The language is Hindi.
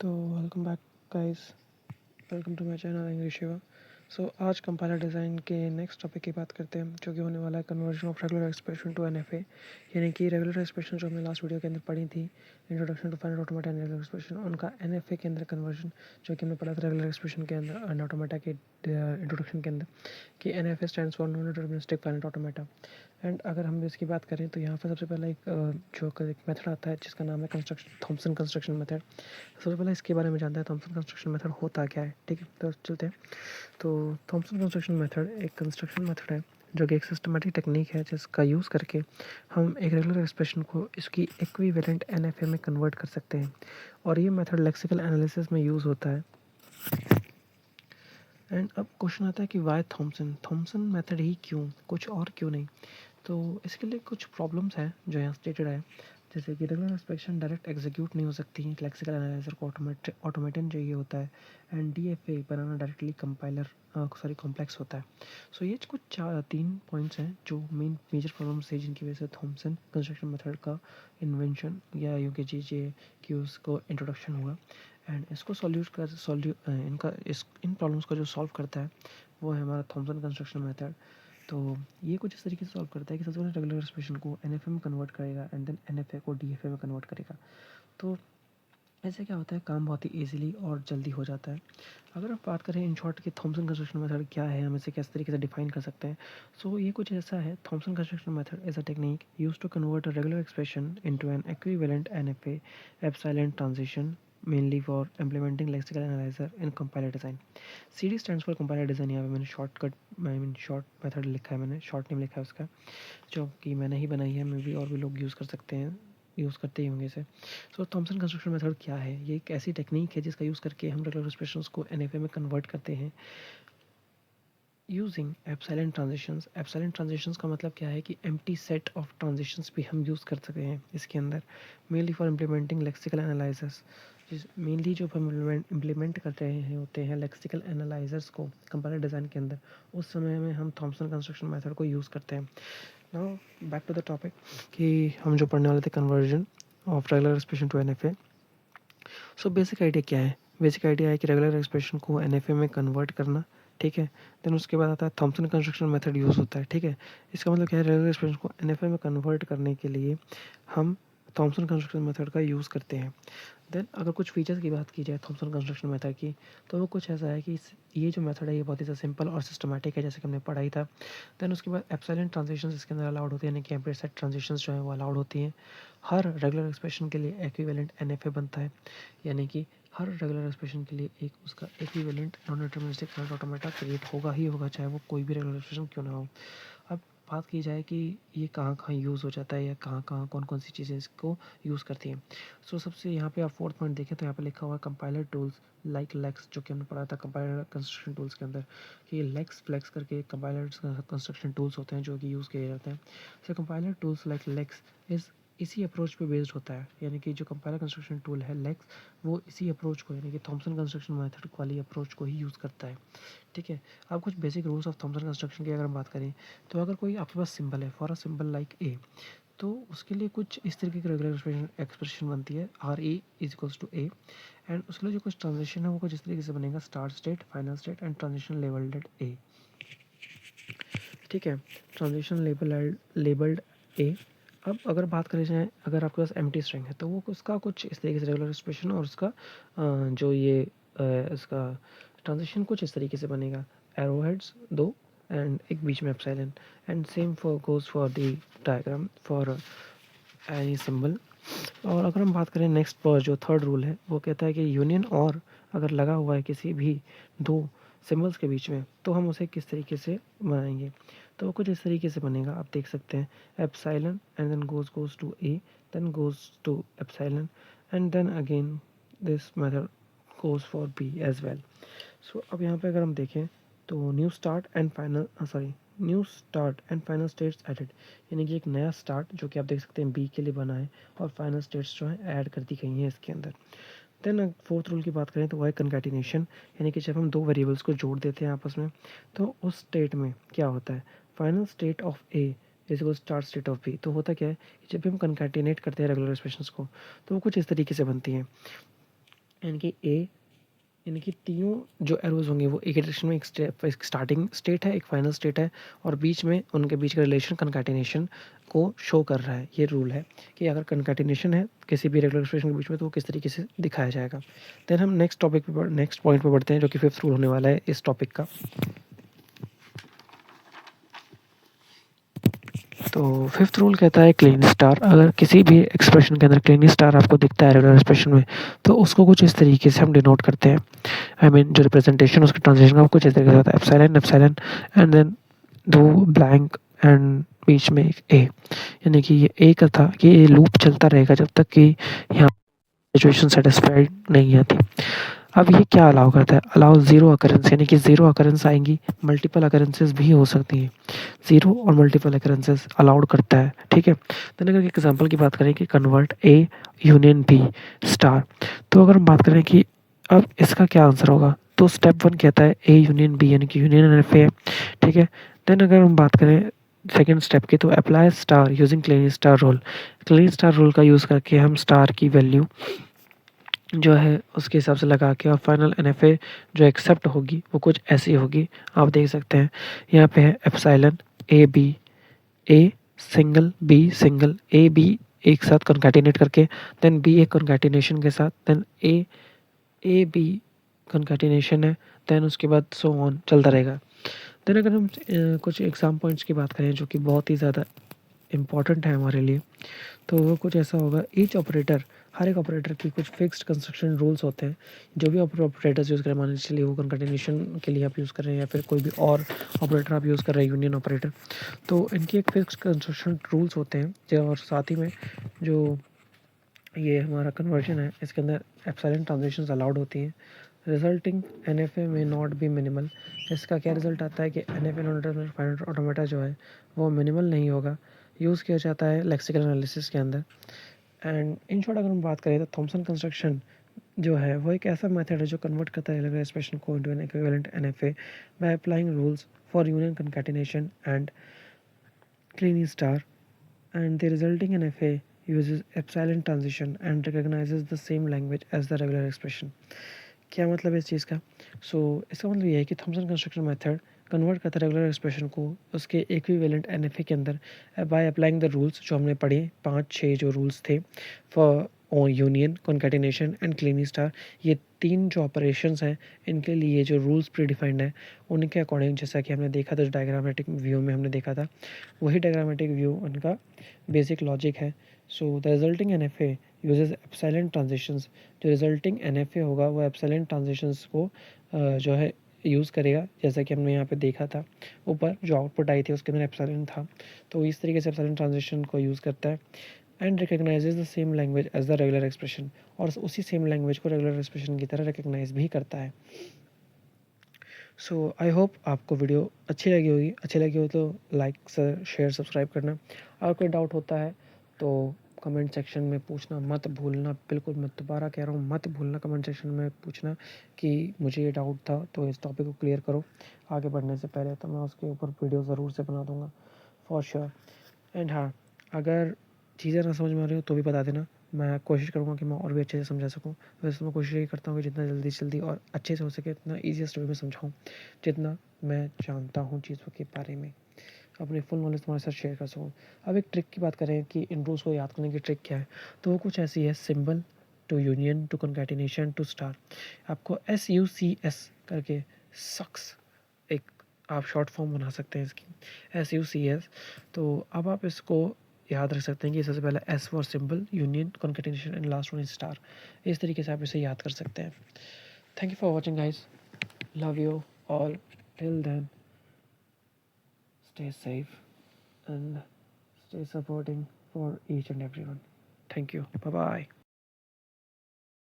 तो welcome back guys, welcome to my channel English Shiva. आज कंपाइलर डिज़ाइन के नेक्स्ट टॉपिक की बात करते हैं, जो कि होने वाला है conversion of regular expression to NFA. यानी कि रेगुलर एक्सप्रेशन जो हमने लास्ट वीडियो के अंदर पढ़ी थी, introduction to finite automata and regular expression, उनका एनएफए के अंदर कन्वर्जन, जो कि हमने पढ़ा था रेगुलर एक्सप्रेशन के अंदर एंड ऑटोमेटा के इंट्रोडक्शन के अंदर, कि NFA stands for non deterministic finite automata. And अगर हम इसकी बात करें तो यहाँ पर सबसे पहला एक मेथड आता है जिसका नाम है कंस्ट्रक्शन, थॉमसन कंस्ट्रक्शन मेथड। सबसे पहले इसके बारे में जानते हैं थॉमसन कंस्ट्रक्शन मेथड होता क्या है। ठीक है, तो चलते हैं। तो थॉमसन कंस्ट्रक्शन मेथड एक कंस्ट्रक्शन मेथड है जो कि एक सिस्टमेटिक टेक्निक है जिसका यूज़ करके हम एक रेगुलर एक्सप्रेशन को इसकी इक्विवेलेंट एनएफए में कन्वर्ट कर सकते हैं। और ये मेथड लेक्सिकल एनालिसिस में यूज़ होता है। एंड अब क्वेश्चन आता है कि वाई थॉमसन थॉमसन मेथड ही क्यों, कुछ और क्यों नहीं। तो इसके लिए कुछ प्रॉब्लम्स हैं जो यहाँ स्टेटेड है, जैसे कि रेगुलर एक्सप्रेशन डायरेक्ट एग्जीक्यूट नहीं हो सकती, लेक्सिकल एनालाइजर को ऑटोमेटन चाहिए होता है, and DFA banana directly compiler complex होता है। ये कुछ 3 पॉइंट्स हैं जो मेजर प्रॉब्लम्स है जिनकी वजह से थॉमसन कंस्ट्रक्शन मेथड का इन्वेंशन या यूँ कह लीजिए कि उसको इंट्रोडक्शन हुआ। एंड इसको इन प्रॉब्लम्स को जो सॉल्व करता है वो है हमारा थॉमसन कंस्ट्रक्शन मेथड। तो ये कुछ इस तरीके से सॉल्व करता है कि सबसे पहले रेगुलर एक्सप्रेशन को एनएफए में कन्वर्ट करेगा एंड देन एनएफए को डीएफए में कन्वर्ट करेगा। तो ऐसे क्या होता है, काम बहुत ही ईजिली और जल्दी हो जाता है। अगर आप बात करें इन शॉर्ट कि थॉमसन कंस्ट्रक्शन मेथड क्या है, हम इसे किस तरीके से डिफाइन कर सकते हैं। ये कुछ ऐसा है, Thompson construction method is a technique use to convert a regular expression into an equivalent NFA epsilon transition, mainly for implementing lexical analyzer in compiler design. CD stands for compiler design। यहाँ पे मैंने शॉर्टकट शॉर्ट मेथड लिखा है, मैंने शॉर्ट नेम लिखा है उसका, जो कि मैंने ही बनाई है, मे भी और भी लोग यूज़ कर सकते हैं, यूज़ करते ही होंगे इसे। थॉमसन कंस्ट्रक्शन मेथड क्या है, ये एक ऐसी टेक्निक है जिसका यूज़ करके हम रेगुलर एक्सप्रेशंस को एनएफए में कन्वर्ट करते हैं using epsilon transitions. Epsilon transitions का मतलब क्या है कि एम्प्टी सेट ऑफ ट्रांजिशंस भी हम यूज़ कर सकते हैं इसके अंदर, mainly for implementing lexical analysers. Mainly जो हम इम्प्लीमेंट कर रहे हैं होते हैं लेक्सिकल एनालाइजर्स को कंपाइलर डिज़ाइन के अंदर, उस समय में हम थॉमसन कंस्ट्रक्शन मेथड को यूज़ करते हैं। Now back to the topic कि हम जो पढ़ने वाले थे conversion of regular expression to NFA. Basic idea क्या है, बेसिक आइडिया है कि रेगुलर एक्सप्रेशन को एनएफए में कन्वर्ट करना। ठीक है, देन उसके बाद आता है थॉमसन कंस्ट्रक्शन मेथड यूज़ होता है। ठीक है, इसका मतलब क्या है, रेगुलर एक्सप्रेशन को एनएफए में कन्वर्ट करने के लिए हम थॉमसन कंस्ट्रक्शन मेथड का यूज़ करते हैं। देन अगर कुछ फीचर्स की बात की जाए थॉमसन कंस्ट्रक्शन मेथड की, तो वो कुछ ऐसा है कि ये जो मेथड है ये बहुत ही सिंपल और सिस्टमैटिक है, जैसे कि हमने पढ़ाई था। देन उसके बाद एप्सिलॉन ट्रांजिशंस इसके अंदर अलाउड होती है, यानी कि एम्प्टी सेट ट्रांजिशंस जो है वो अलाउड होती हैं। हर रेगुलर एक्सप्रेशन के लिए एक्विवेलेंट एनएफए बनता है, यानी कि हर रेगुलर एक्सप्रेशन के लिए एक उसका equivalent non deterministic finite automata create होगा ही होगा, चाहे वो कोई भी रेगुलर एक्सप्रेशन क्यों ना हो। अब बात की जाए कि ये कहाँ कहाँ यूज़ हो जाता है या कहाँ कहाँ कौन कौन सी चीज़ें इसको यूज़ करती हैं। सबसे यहाँ पे आप फोर्थ पॉइंट देखें तो यहाँ पे लिखा हुआ है कंपाइलर टूल्स लाइक लेक्स, जो कि हमने पढ़ा था कंपाइलर कंस्ट्रक्शन टूल्स के अंदर, कि लेक्स फ्लेक्स करके कंपाइलर कंस्ट्रक्शन टूल्स होते हैं जो कि यूज़ किए जाते हैं। Compiler tools like Lex is इसी अप्रोच पे बेस्ड होता है, यानी कि जो कंपाइलर कंस्ट्रक्शन टूल है लेक्स, वो इसी अप्रोच को, यानी कि थॉमसन कंस्ट्रक्शन मेथड वाली अप्रोच को ही यूज़ करता है। ठीक है, अब कुछ basic rules of Thompson construction की अगर हम बात करें, तो अगर कोई आपके पास सिंबल है, for a symbol like a, तो उसके लिए कुछ इस तरीके की रेगुलर एक्सप्रेशन बनती है, R A is equals to A. And उसके लिए जो कुछ ट्रांजिशन है वो कुछ इस तरीके से बनेगा, start state, final state and transition labelled at A. ठीक है, ट्रांजिशन लेबल्ड ए। अब अगर बात करें जाए, अगर आपके पास एम्प्टी स्ट्रिंग है तो वो उसका कुछ इस तरीके से रेगुलर एक्सप्रेशन, और उसका जो ये इसका ट्रांजिशन कुछ इस तरीके से बनेगा, एरो हेड्स दो एंड एक बीच में epsilon. And same for goes for the diagram for any symbol. और अगर हम बात करें नेक्स्ट पर, जो थर्ड रूल है वो कहता है कि यूनियन और अगर लगा हुआ है किसी भी दो सिम्बल्स के बीच में, तो हम उसे किस तरीके से बनाएंगे। तो वो कुछ इस तरीके से बनेगा, आप देख सकते हैं, epsilon and then goes to A, then goes to epsilon and then again this method goes for B as well. अब यहाँ पे अगर हम देखें तो new start and final states added, यानी कि एक नया स्टार्ट जो कि आप देख सकते हैं बी के लिए बना है, और फाइनल स्टेट्स जो है ऐड कर दी गई हैं इसके अंदर। देन फोर्थ रूल की बात करें तो वो है कंकैटिनेशन, यानी कि जब हम दो वेरिएबल्स को जोड़ देते हैं आपस में, तो उस स्टेट में क्या होता है, final state of A is equal start state of B. तो होता क्या है कि जब भी हम कंकैटिनेट करते हैं रेगुलर एक्सप्रेशंस को, तो वो कुछ इस तरीके से बनती हैं, यानी कि ए, यानी कि तीनों जो एरोज होंगे वो एक डायरेक्शन में, एक स्टार्टिंग स्टेट है, एक फाइनल स्टेट है, और बीच में उनके बीच का रिलेशन कंकैटिनेशन को शो कर रहा है. ये रूल है कि अगर कंकैटिनेशन है किसी भी रेगुलर एक्सप्रेशन के बीच में तो वो किस तरीके से दिखाया जाएगा. देन हम नेक्स्ट पॉइंट पे बढ़ते हैं, जो कि फिफ्थ रूल होने वाला है इस टॉपिक का. तो फिफ्थ रूल कहता है क्लीन स्टार. अगर किसी भी एक्सप्रेशन के अंदर क्लीन स्टार आपको दिखता है रेगुलर एक्सप्रेशन में, तो उसको कुछ इस तरीके से हम डिनोट करते हैं. आई मीन जो रिप्रेजेंटेशन उसके ट्रांजिशन का कुछ इस तरीके से होता है, एप्सिलॉन एप्सिलॉन एंड देन दो ब्लैंक एंड बीच में एक ए. यानी कि ये ए का था कि ये लूप चलता रहेगा जब तक कि यहाँ सिचुएशन सेटिस्फाइड नहीं आती. अब ये क्या अलाउ करता है, अलाउ जीरो अकरेंस, यानी कि जीरो अकरेंस आएंगी, मल्टीपल अकरेंसेस भी हो सकती हैं. जीरो और मल्टीपल अकरेंसेस अलाउड करता है. ठीक है. तो अगर एग्जांपल की बात करें कि convert A union B star, तो अगर हम बात करें कि अब इसका क्या आंसर होगा, तो स्टेप वन कहता है ए यूनियन बी, यानी कि यूनियन एफ ए. ठीक है. देन अगर हम बात करें सेकेंड स्टेप की, तो apply star using Kleene star rule. Kleene star rule का यूज़ करके हम स्टार की वैल्यू जो है उसके हिसाब से लगा के, और फाइनल एनएफए जो एक्सेप्ट होगी वो कुछ ऐसी होगी. आप देख सकते हैं यहाँ पे है epsilon A B, A single B single, A B एक साथ कंकैटिनेट करके, देन बी ए कंकैटिनेशन के साथ, देन ए बी कंकैटिनेशन है, देन उसके बाद सो ऑन चलता रहेगा. देन अगर हम कुछ एग्जाम पॉइंट्स की बात करें जो कि बहुत ही ज़्यादा इम्पॉर्टेंट है हमारे लिए, तो वो कुछ ऐसा होगा. ईच ऑपरेटर, हर एक ऑपरेटर की कुछ फिक्स्ड कंस्ट्रक्शन रूल्स होते हैं. जो भी ऑपरेटर्स यूज़ करें, मान लीजिए वो कंकैटिनेशन के लिए आप यूज़ कर रहे हैं या फिर कोई भी और ऑपरेटर आप यूज़ कर रहे हैं, यूनियन ऑपरेटर, तो इनकी एक फिक्स्ड कंस्ट्रक्शन रूल्स होते हैं. और साथ ही में जो ये हमारा कन्वर्जन है इसके अंदर एप्सिलॉन ट्रांजिशंस अलाउड होती हैं. रिजल्टिंग एनएफए में नॉट बी मिनिमल. इसका क्या रिजल्ट आता है कि एनएफए नॉन फाइनाइट ऑटोमेटा जो है वो मिनिमल नहीं होगा. यूज़ किया जाता है लेक्सिकल एनालिसिस के अंदर. एंड इन शॉर्ट अगर हम बात करें तो थॉमसन कंस्ट्रक्शन जो है वो एक ऐसा मेथड है जो कन्वर्ट करता है रेगुलर एक्सप्रेशन को into an equivalent NFA by applying rules for union concatenation and Kleene star, and the resulting NFA uses epsilon transition and recognizes the same language as the regular expression. क्या मतलब है इस चीज़ का? इसका मतलब ये है कि थॉमसन कंस्ट्रक्शन मेथड कन्वर्ट करता है रेगुलर एक्सप्रेशन को उसके इक्विवेलेंट एनएफए के अंदर बाय अप्लाइंग द रूल्स जो हमने पढ़े, 5-6 जो रूल्स थे for union, concatenation and Kleene star. ये 3 जो ऑपरेशंस हैं इनके लिए जो रूल्स प्रीडिफाइंड है उनके अकॉर्डिंग, जैसा कि हमने देखा था डायग्रामेटिक व्यू में हमने देखा था, वही डायग्रामेटिक व्यू उनका बेसिक लॉजिक है. The resulting NFA uses epsilon transitions. जो रिजल्टिंग एनएफए होगा वो एप्सिलॉन ट्रांजिशंस को जो है यूज़ करेगा, जैसा कि हमने यहाँ पे देखा था ऊपर जो आउटपुट आई थी उसके अंदर एप्सिलॉन था. तो इस तरीके से एप्सिलॉन ट्रांजिशन को यूज़ करता है and recognises the same language as the regular expression, और उसी सेम लैंग्वेज को रेगुलर एक्सप्रेशन की तरह रिकग्नाइज भी करता है. आई होप आपको वीडियो अच्छी लगी हो तो लाइक शेयर सब्सक्राइब करना. और कोई डाउट होता है तो कमेंट सेक्शन में पूछना मत भूलना. बिल्कुल मैं दोबारा कह रहा हूँ, मत भूलना कमेंट सेक्शन में पूछना कि मुझे ये डाउट था तो इस टॉपिक को क्लियर करो. आगे बढ़ने से पहले तो मैं उसके ऊपर वीडियो ज़रूर से बना दूँगा फॉर श्योर. एंड हाँ, अगर चीज़ें ना समझ में आ रही हो तो भी बता देना, मैं कोशिश करूँगा कि मैं और भी अच्छे से समझा सकूँ. वैसे तो मैं कोशिश यही करता हूँ कि जितना जल्दी से जल्दी और अच्छे से हो सके इतना ईजीएस्ट वे में समझाऊँ, जितना मैं जानता हूँ चीज़ों के बारे में, अपनी फुल नॉलेज तुम्हारे साथ शेयर कर सकूँ. अब एक ट्रिक की बात करें कि इन रूल्स को याद करने की ट्रिक क्या है, तो वो कुछ ऐसी है. Symbol to union to concatenation to star. आपको SUCS करके सक्स एक आप शॉर्ट फॉर्म बना सकते हैं इसकी, SUCS. तो अब आप इसको याद रख सकते हैं कि सबसे पहले S for symbol, union, concatenation and last one is star. इस तरीके से आप इसे याद कर सकते हैं. Thank you for watching guys. Love you all. Till then stay safe and stay supporting for each and everyone. Thank you. Bye bye.